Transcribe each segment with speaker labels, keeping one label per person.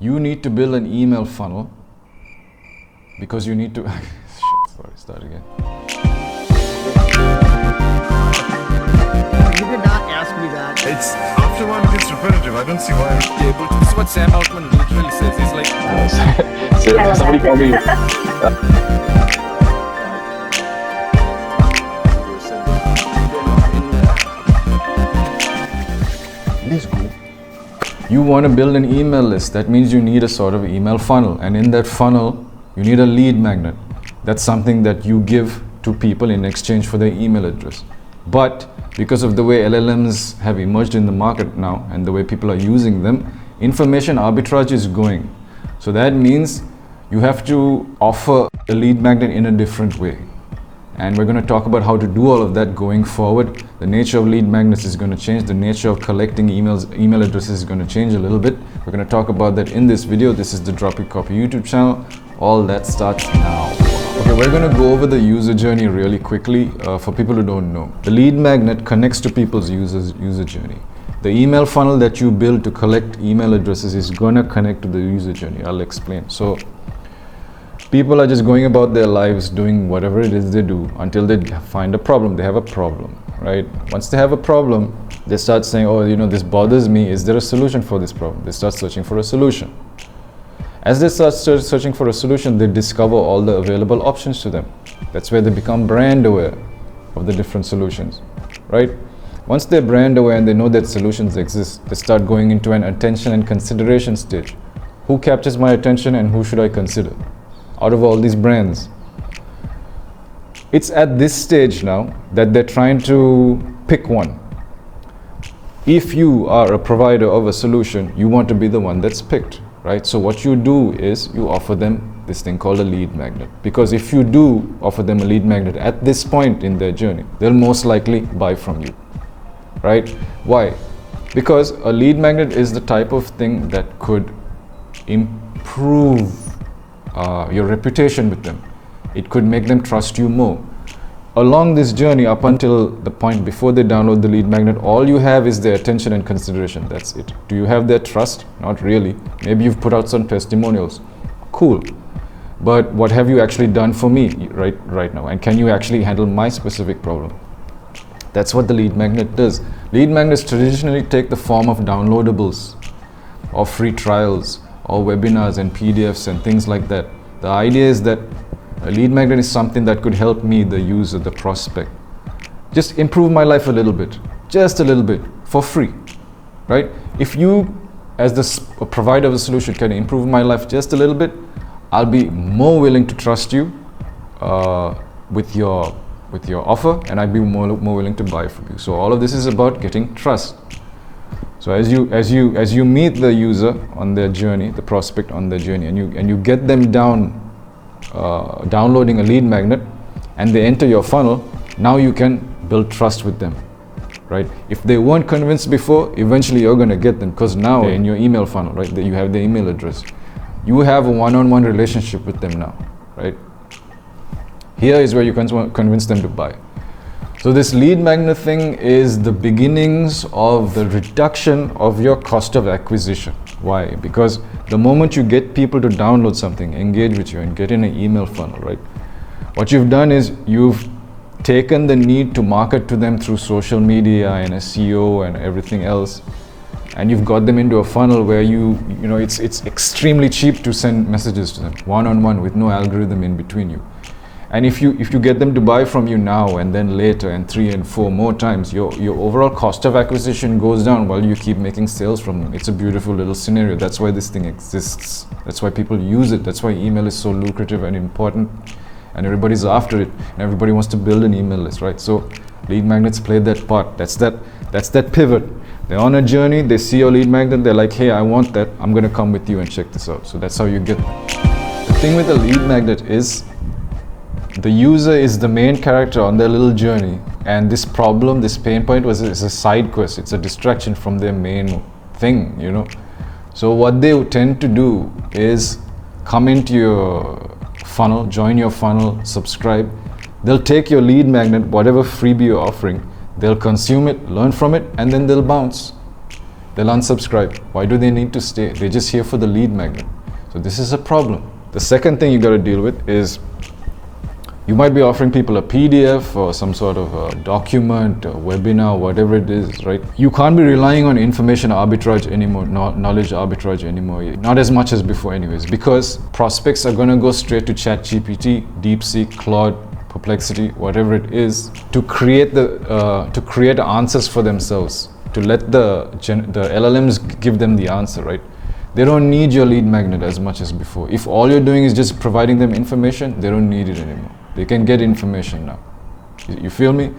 Speaker 1: You need to build an email funnel because you need to start again.
Speaker 2: You did not ask me that.
Speaker 3: It's after one gets repetitive. I don't see why I'm able to.
Speaker 4: This is what Sam Altman literally says. He's like,
Speaker 5: Somebody call me.
Speaker 1: Let's go. You want to build an email list. That means you need a sort of email funnel, and in that funnel you need a lead magnet. That's something that you give to people in exchange for their email address. But because of the way LLMs have emerged in the market now and the way people are using them, information arbitrage is going. So that means you have to offer a lead magnet in a different way. And we're going to talk about how to do all of that going forward. The nature of lead magnets is going to change. The nature of collecting email addresses is going to change a little bit. We're going to talk about that in this video. This is the Drop It Copy YouTube channel. All that starts now. Okay, we're going to go over the user journey really quickly for people who don't know. The lead magnet connects to people's user journey. The email funnel that you build to collect email addresses is going to connect to the user journey. I'll explain. So people are just going about their lives doing whatever it is they do until they find a problem. They have a problem, right? Once they have a problem, they start saying, oh, you know, this bothers me. Is there a solution for this problem? They start searching for a solution. As they start searching for a solution, they discover all the available options to them. That's where they become brand aware of the different solutions, right? Once they're brand aware and they know that solutions exist, they start going into an attention and consideration stage. Who captures my attention and who should I consider out of all these brands? It's at this stage now that they're trying to pick one. If you are a provider of a solution, you want to be the one that's picked, right? So what you do is you offer them this thing called a lead magnet. Because if you do offer them a lead magnet at this point in their journey, they'll most likely buy from you, right? Why? Because a lead magnet is the type of thing that could improve your reputation with them. It could make them trust you more. Along this journey, up until the point before they download the lead magnet, all you have is their attention and consideration. That's it. Do you have their trust? Not really. Maybe you've put out some testimonials. Cool. But what have you actually done for me right now? And can you actually handle my specific problem? That's what the lead magnet does. Lead magnets traditionally take the form of downloadables or free trials or webinars and PDFs and things like that. The idea is that a lead magnet is something that could help me, the user, the prospect, just improve my life a little bit, just a little bit, for free, right? If you, as the provider of a solution, can improve my life just a little bit, I'll be more willing to trust you with your offer, and I'd be more willing to buy from you. So all of this is about getting trust. So as you meet the user on their journey, the prospect on their journey, and you get them downloading a lead magnet, and they enter your funnel, now you can build trust with them, right? If they weren't convinced before, eventually you're going to get them, because now they're in your email funnel, right? You have their email address. You have a one-on-one relationship with them now, right? Here is where you can convince them to buy. So this lead magnet thing is the beginnings of the reduction of your cost of acquisition. Why? Because the moment you get people to download something, engage with you, and get in an email funnel, right? What you've done is you've taken the need to market to them through social media and SEO and everything else, and you've got them into a funnel where you know it's extremely cheap to send messages to them one-on-one with no algorithm in between you. And if you get them to buy from you now and then later and 3 and 4 more times, your overall cost of acquisition goes down while you keep making sales from them. It's a beautiful little scenario. That's why this thing exists. That's why people use it. That's why email is so lucrative and important, and everybody's after it, and everybody wants to build an email list, right? So lead magnets play that part. That's that pivot. They're on a journey, they see your lead magnet, they're like, hey, I want that, I'm going to come with you and check this out. So that's how you get them. The thing with a lead magnet is the user is the main character on their little journey, and this problem, this pain point is a side quest. It's a distraction from their main thing, you know. So what they tend to do is come into your funnel, join your funnel, subscribe. They'll take your lead magnet, whatever freebie you're offering, they'll consume it, learn from it, and then they'll bounce. They'll unsubscribe. Why do they need to stay? They're just here for the lead magnet. So this is a problem. The second thing you got to deal with is you might be offering people a PDF or some sort of a document, a webinar, whatever it is, right? You can't be relying on information arbitrage anymore, knowledge arbitrage anymore. Not as much as before anyways, because prospects are going to go straight to ChatGPT, DeepSeek, Claude, Perplexity, whatever it is, to create answers for themselves, to let the LLMs give them the answer, right? They don't need your lead magnet as much as before. If all you're doing is just providing them information, they don't need it anymore. They can get information now. You feel me?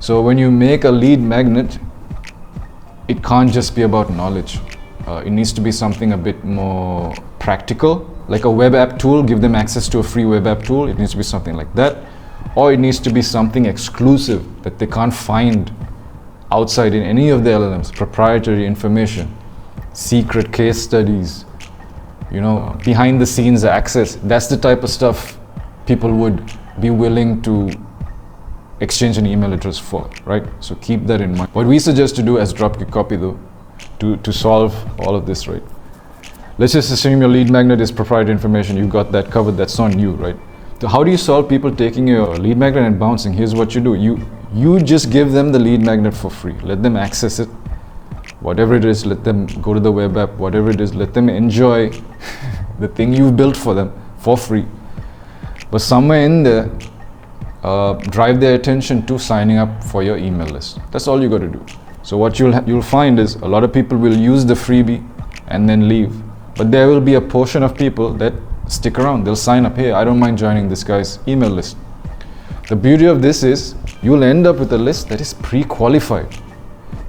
Speaker 1: So when you make a lead magnet, it can't just be about knowledge. It needs to be something a bit more practical, like a web app tool. Give them access to a free web app tool. It needs to be something like that. Or it needs to be something exclusive that they can't find outside in any of the LLMs, proprietary information, secret case studies, behind the scenes access. That's the type of stuff people would be willing to exchange an email address for, right? So keep that in mind. What we suggest to do as Dropkick Copy though, to solve all of this, right? Let's just assume your lead magnet is proprietary information. You got that covered. That's on you, right? So how do you solve people taking your lead magnet and bouncing? Here's what you do. You just give them the lead magnet for free. Let them access it. Whatever it is, let them go to the web app. Whatever it is, let them enjoy the thing you've built for them for free. But somewhere in there, drive their attention to signing up for your email list. That's all you got to do. So what you'll find is a lot of people will use the freebie and then leave. But there will be a portion of people that stick around. They'll sign up. Hey, I don't mind joining this guy's email list. The beauty of this is you'll end up with a list that is pre-qualified.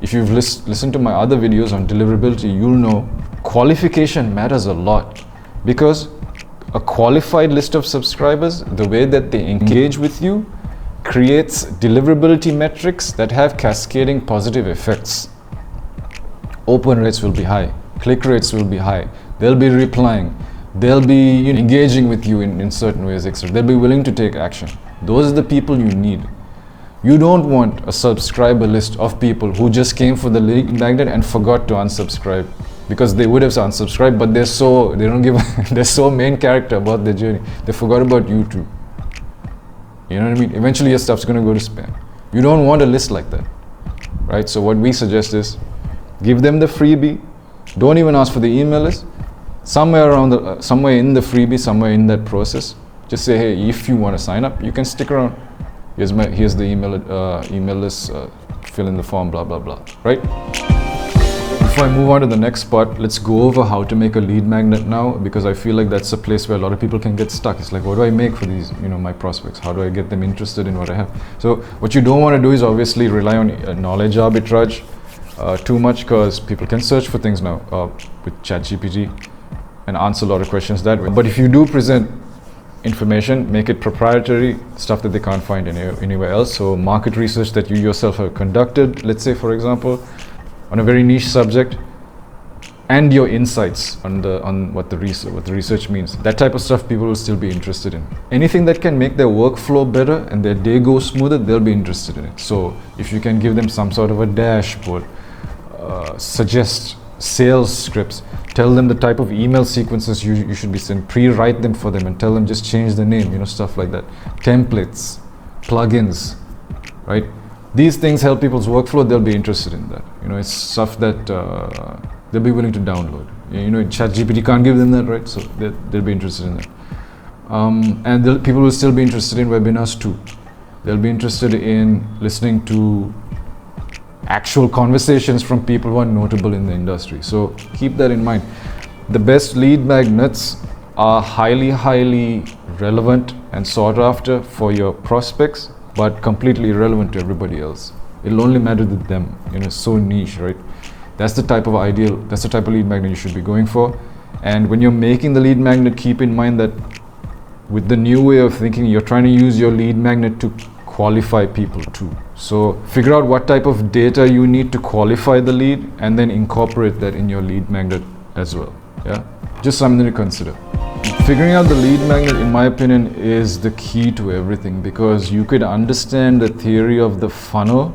Speaker 1: If you've listened to my other videos on deliverability, you'll know qualification matters a lot, because a qualified list of subscribers, the way that they engage with you, creates deliverability metrics that have cascading positive effects. Open rates will be high, click rates will be high, they'll be replying, they'll be engaging with you in certain ways, etc. They'll be willing to take action. Those are the people you need. You don't want a subscriber list of people who just came for the lead magnet and forgot to unsubscribe, because they would have unsubscribed, but they're so main character about their journey. They forgot about you too. You know what I mean? Eventually your stuff's going to go to spam. You don't want a list like that, right? So what we suggest is give them the freebie. Don't even ask for the email list. Somewhere in the freebie, somewhere in that process, just say, hey, if you want to sign up, you can stick around. Here's the email list. Fill in the form, blah blah blah. Right? Before I move on to the next part, let's go over how to make a lead magnet now, because I feel like that's a place where a lot of people can get stuck. It's like, what do I make for these, my prospects? How do I get them interested in what I have? So what you don't want to do is obviously rely on knowledge arbitrage too much, because people can search for things now with ChatGPT and answer a lot of questions that way. But if you do present information, make it proprietary, stuff that they can't find anywhere else. So market research that you yourself have conducted, let's say for example, on a very niche subject, and your insights on what the research means. That type of stuff people will still be interested in. Anything that can make their workflow better and their day go smoother, they'll be interested in it. So if you can give them some sort of a dashboard, suggest sales scripts, tell them the type of email sequences you should be sending, pre-write them for them and tell them just change the name, stuff like that. Templates, plugins, right? These things help people's workflow, they'll be interested in that. It's stuff that they'll be willing to download. ChatGPT can't give them that, right? So they'll be interested in that. And people will still be interested in webinars too. They'll be interested in listening to actual conversations from people who are notable in the industry. So keep that in mind. The best lead magnets are highly, highly relevant and sought after for your prospects, but completely irrelevant to everybody else. It'll only matter to them. It's so niche, right? That's the type of lead magnet you should be going for. And when you're making the lead magnet, keep in mind that with the new way of thinking, you're trying to use your lead magnet to qualify people too. So figure out what type of data you need to qualify the lead and then incorporate that in your lead magnet as well. Yeah, just something to consider. Figuring out the lead magnet, in my opinion, is the key to everything, because you could understand the theory of the funnel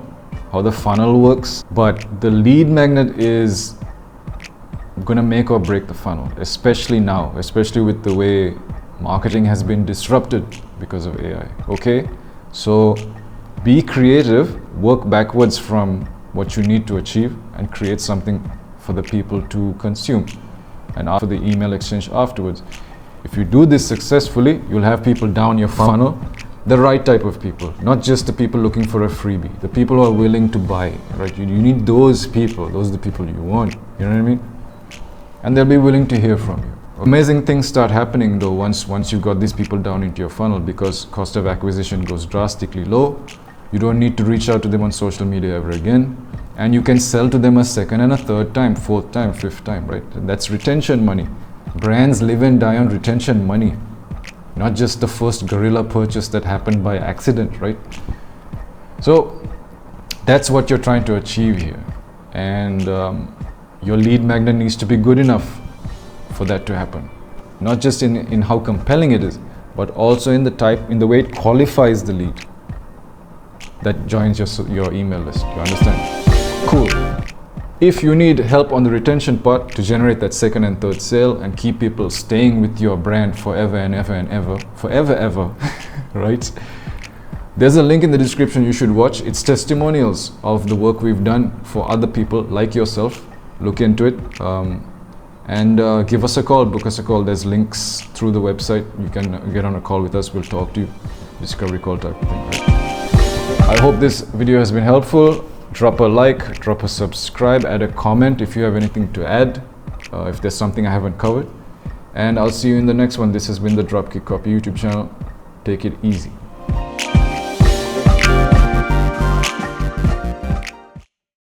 Speaker 1: how the funnel works, but the lead magnet is gonna make or break the funnel, especially now, especially with the way marketing has been disrupted because of AI. Okay, so be creative, work backwards from what you need to achieve and create something for the people to consume, and after the email exchange afterwards. If you do this successfully, you'll have people down your funnel, the right type of people, not just the people looking for a freebie, the people who are willing to buy, right? You need those people. Those are the people you want, you know what I mean? And they'll be willing to hear from you. Amazing things start happening though once you've got these people down into your funnel, because cost of acquisition goes drastically low. You don't need to reach out to them on social media ever again, and you can sell to them a second and a third time, fourth time, fifth time, right? And that's retention money. Brands live and die on retention money, not just the first guerrilla purchase that happened by accident, right? So that's what you're trying to achieve here, and your lead magnet needs to be good enough for that to happen, not just in how compelling it is, but also in the way it qualifies the lead that joins your email list. You understand? Cool. If you need help on the retention part to generate that second and third sale and keep people staying with your brand forever and ever and ever, forever ever, right? There's a link in the description you should watch. It's testimonials of the work we've done for other people like yourself. Look into it, and give us a call, book us a call. There's links through the website. You can get on a call with us. We'll talk to you. Discovery call type of thing, right? I hope this video has been helpful. Drop a like, drop a subscribe, add a comment if you have anything to add, if there's something I haven't covered. And I'll see you in the next one. This has been the Dropkick Copy YouTube channel. Take it easy.